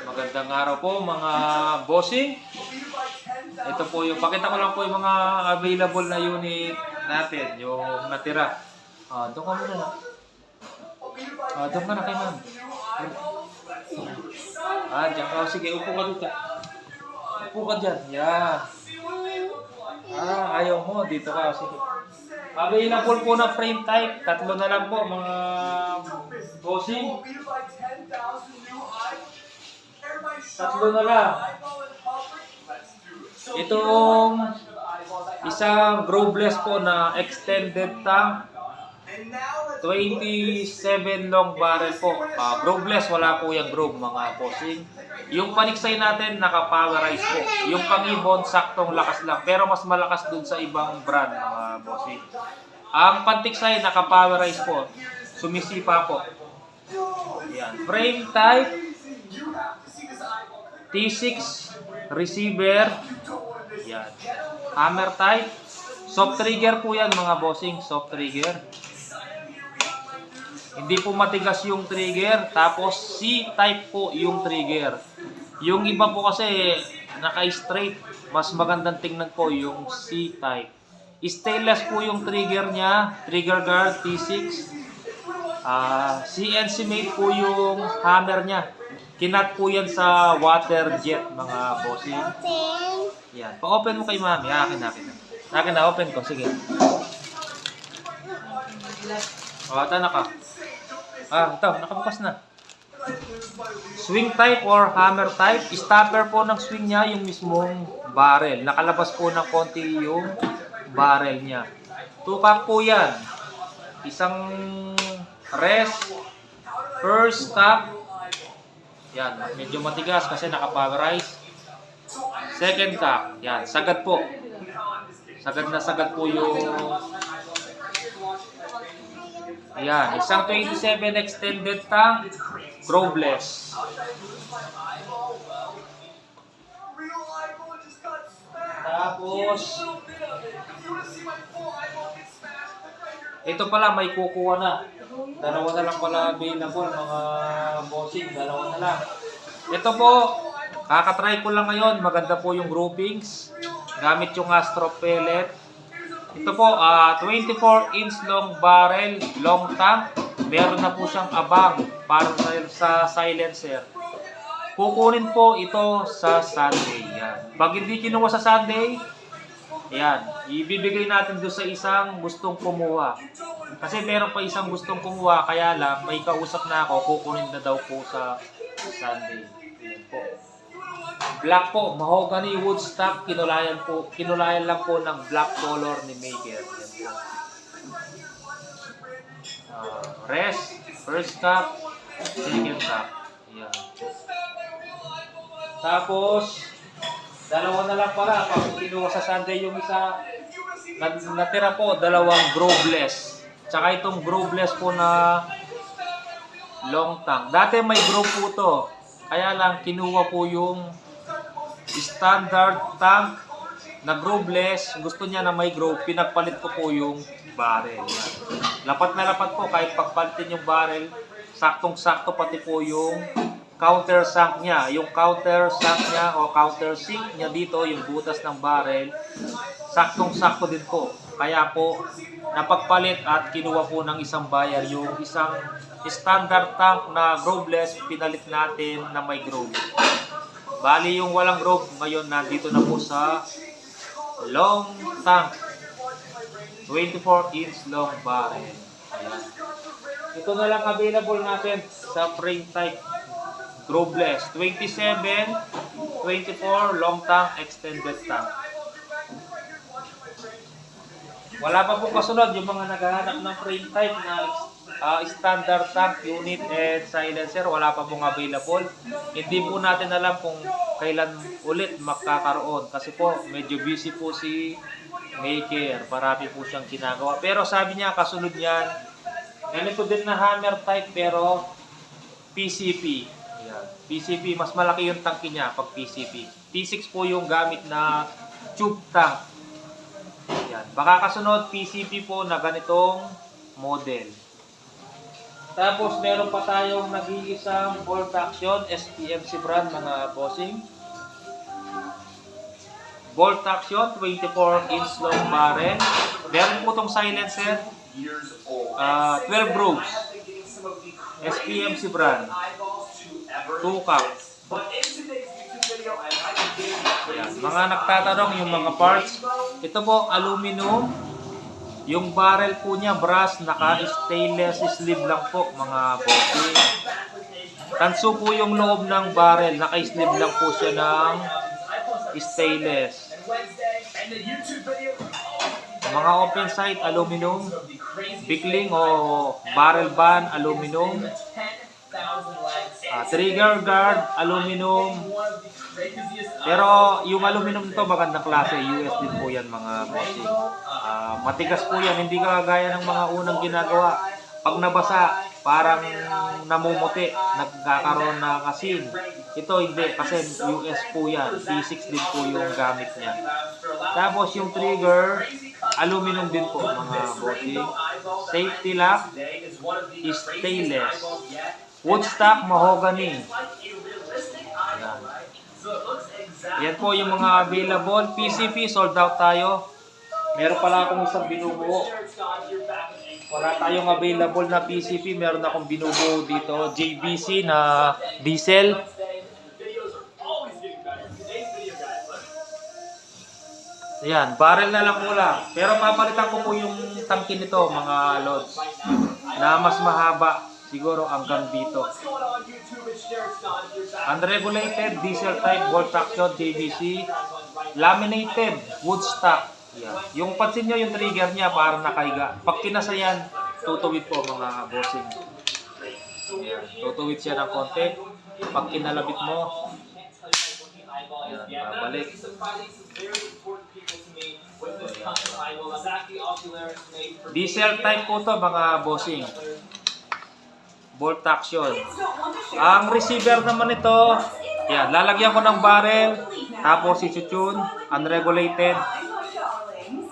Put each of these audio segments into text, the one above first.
Magandang araw po mga bossing. Ito po yung, pakita ko lang po yung mga available na unit natin, yung natira. Doon ka muna na. Doon ka na kay ma'am. Diyan ka. Sige, upo ka dito. Upo ka dyan. Yan. Ayaw mo. Dito ka. Sige. Available po na frame type. Tatlo na lang po mga bossing. Tatlo na lang. Itong isang growbless po na extended tank. 27 long barrel po. Growbless, wala po yung grow mga bossing. Yung paniksay natin naka-powerize po. Yung pangibon saktong lakas lang. Pero mas malakas dun sa ibang brand mga bossing. Ang pantiksay naka-powerize po. Sumisipa po. Yan. Frame type T6 receiver. Yan. Hammer type. Soft trigger po yan mga bossing. Soft trigger. Hindi po matigas yung trigger. Tapos C-type po yung trigger. Yung iba po kasi naka-straight. Mas magandang tingnan po yung C-type. Stainless po yung trigger niya. Trigger guard T6. CNC made po yung hammer niya. Kinat po yan sa water jet mga bossing. Yan. Pa-open mo kay mami. Akin na. Open ko. Sige. Tana ka. Ito. Nakabukas na. Swing type or hammer type. Stopper po ng swing niya yung mismong barrel. Nakalabas po ng konti yung barrel niya. Tukak po yan. Isang rest. First cock. Yan. Medyo matigas kasi naka-powerize. Second cock. Yan. Sagad po. Sagad po yung... Ayan. Isang 27 extended tank. Growbless. Tapos... Ito pala, may kukuha na. Dalawa na lang pala available mga bossing. Dalawa na lang. Ito po, kakatry ko lang ngayon. Maganda po yung groupings. Gamit yung Astro pellet. Ito po, 24-inch long barrel, long tank. Meron na po siyang abang para sa silencer. Kukunin po ito sa Sunday. Yan. Pag hindi kinuha sa Sunday, yan, ibibigay natin doon sa isang gustong kumuha. Kasi meron pa isang gustong kumuha, kaya lang may kausap na ako, kukunin na daw po sa Sunday. Yan po. Black po, mahogany wood stock, kinulayan lang po ng black color ni Maker. Yan po. Rest, first stock, second stock. Yan. Tapos, dalawa na lang pala. Pag kinuha sa Sunday yung isa, natira po, dalawang growbless. Tsaka itong growbless po na long tank. Dati may grow po to. Kaya lang, kinuha po yung standard tank na growbless. Gusto niya na may grow. Pinagpalit ko po yung barrel. Lapat na lapat po. Kahit pagpalitin yung barrel, saktong-sakto pati po yung counter sunk niya. Yung counter sunk niya o counter sink niya dito, yung butas ng barrel, saktong-sakto din po. Kaya po, napagpalit at kinuha po ng isang buyer yung isang standard tank na growbless, pinalit natin na may grow. Bali yung walang grow, ngayon nandito na po sa long tank. 24-inch long barrel. Ayan. Ito na lang available natin sa frame type. Growbless, 27, 24, long tank, extended tank. Wala pa po kasunod yung mga naghahanap ng frame type na standard tank, unit, and silencer. Wala pa pong available. Hindi po natin alam kung kailan ulit makakaroon. Kasi po, medyo busy po si Maker. Marami po siyang ginagawa. Pero sabi niya, kasunod niyan, ganito din na hammer type pero PCP. Ayan. PCP, mas malaki yung tangke niya pag PCP. T6 po yung gamit na tube tank. Ayan. Baka kasunod PCP po na ganitong model. Tapos meron pa tayong nag-iisang bolt action SPMC brand mga bossing. Bolt action 24-inch long barrel. Meron po itong silencer. 12 rows. SPMC brand. 2 cup. Ayan. Mga nagtatanong yung mga parts. Ito po aluminum. Yung barrel po niya brass, naka-stainless sleeve lang po mga bossing. Tanso po yung loob ng barrel, naka-sleeve lang po siya ng stainless. Mga open side aluminum, bikling o barrel band aluminum. Trigger guard aluminum. Pero yung aluminum nito magandang klase, US din po yan mga bossing. Matigas po yan, hindi kagaya ng mga unang ginagawa. Pag nabasa, parang namumuti, nagkakaroon ng asin. Ito hindi, kasi US po yan. T6 din po yung gamit niya. Tapos yung trigger, aluminum din po mga bossing. Safety lock, stainless. Woodstock, mahogany. Ayan. Yan po yung mga available. PCP, sold out tayo. Meron pala akong isang binubuo. Wala tayong available na PCP. Meron akong binubuo dito. JBC na diesel. Ayan, barrel na lang mula. Pero papalitan ko po yung tangke nito mga lods. Na mas mahaba. Siguro hanggang dito. Unregulated diesel type bolt action JBC. Laminated Woodstock. Yan. Yung pansin nyo yung trigger niya parang nakahiga. Pag kinasa yan, tutuwid po mga bossing. Yan. Tutuwid siya ng konti. Pag kinalabit mo, yan, babalik. Diesel type po to mga bossing. Bolt action. Ang receiver naman ito, yan, lalagyan ko ng barrel, tapos isi-tune, unregulated.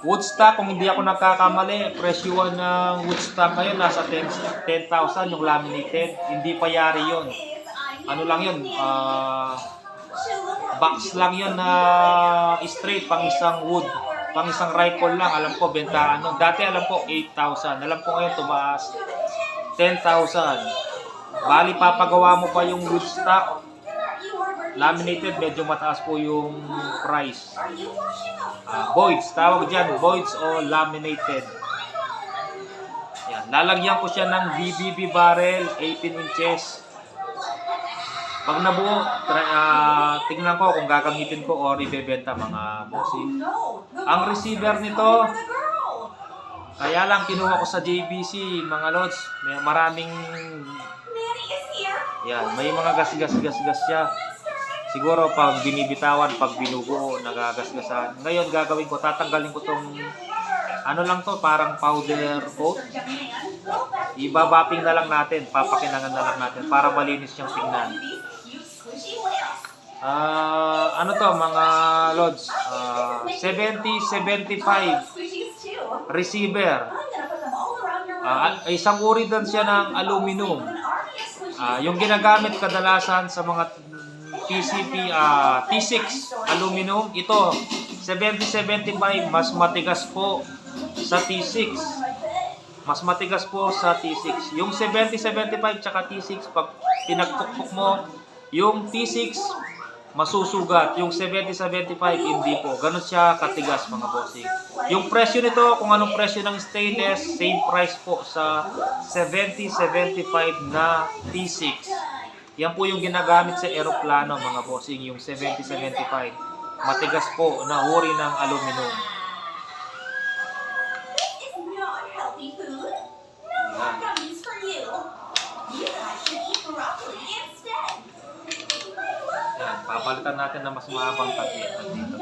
Woodstock, kung hindi ako nagkakamali, presyuhan ng Woodstock ngayon, nasa 10,000 yung laminated. Hindi pa yari yun. Ano lang yun, box lang yun na straight, pang isang wood. Pang isang rifle lang, alam ko, bentahan nun. Dati alam ko, 8,000. Alam ko ngayon, tumaas 10,000. Bali, papagawa mo pa yung Woodstock. Laminated, medyo mataas po yung price. Voids, tawag dyan, voids o laminated. Yan. Lalagyan ko siya ng BBB barrel, 18 inches. Pag nabuo, tingnan ko kung gagamitin ko o ibebenta mga bossing. Ang receiver nito, kaya lang kinuha ko sa JBC, mga lods. May maraming, yan, may mga gas siya. Siguro pag binibitawan, pag binubuo, nagagasgasan. Ngayon gagawin ko, tatanggalin ko tong ano lang to, parang powder coat. Ibabapping na lang natin, papakinangan na lang natin para malinis siyang tingnan. Ano to mga lods, 70-75 receiver. Isang uri din siya ng aluminum. Yung ginagamit kadalasan sa mga PCP, T6 aluminum. Ito 70-75, mas matigas po sa T6. Mas matigas po sa T6. Yung 70-75 tsaka T6, pag pinagtuktok mo, yung T6 masusugat. Yung 70-75 hindi po. Ganun siya katigas mga bossing. Yung presyo nito, kung anong presyo ng stainless, same price po sa 70-75 na T6. Yan po yung ginagamit sa aeroplano mga bossing, yung 70-75. Matigas po na uri ng aluminum. Yan, papalitan natin na mas mahabang takip dito.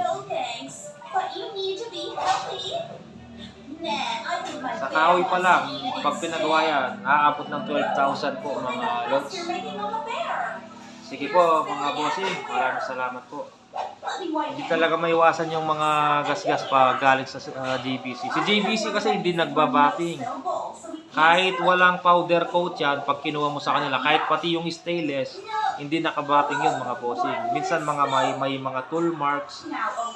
Sa kahoy pa lang, pag pinagawa yan, aabot ng 12,000 po mga lods. Sige po mga bossing, maraming salamat po. Hindi talaga maiwasan yung mga gasgas pa galing sa JBC. Si JBC kasi hindi nagbabating. Kahit walang powder coat yan, pag kinuha mo sa kanila, kahit pati yung stainless, hindi nakabating yun mga bossing. Minsan may mga tool marks,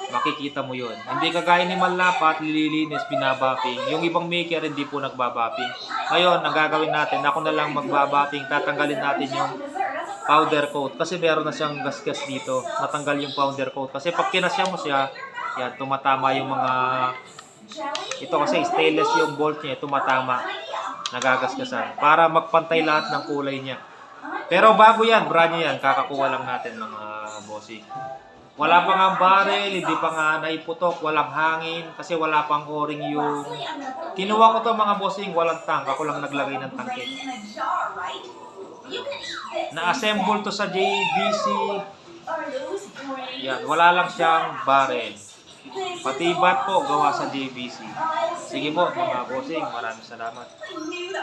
makikita mo yun. Hindi kagaya ni Manlapat, lilinis, binabapping. Yung ibang maker hindi po nagbabapping. Ngayon, ang gagawin natin, ako na lang magbabapping, tatanggalin natin yung powder coat. Kasi meron na siyang gasgas dito, natanggal yung powder coat. Kasi pag kinasya mo siya, yan, tumatama yung mga... Ito kasi stainless yung bolt niya, tumatama. Nagagasgasan. Para magpantay lahat ng kulay niya. Pero bago yan, brand new yan, kakakuha lang natin mga bossing. Wala pa nga barrel, hindi pa nga naiputok, walang hangin, kasi wala pang o-ring yung... Kinuha ko to mga bossing, walang tank, ako lang naglagay ng tangke. Na-assemble to sa JVC. Yan, wala lang siyang barrel. Pati bat po, gawa sa JVC. Sige po mga bossing, maraming salamat.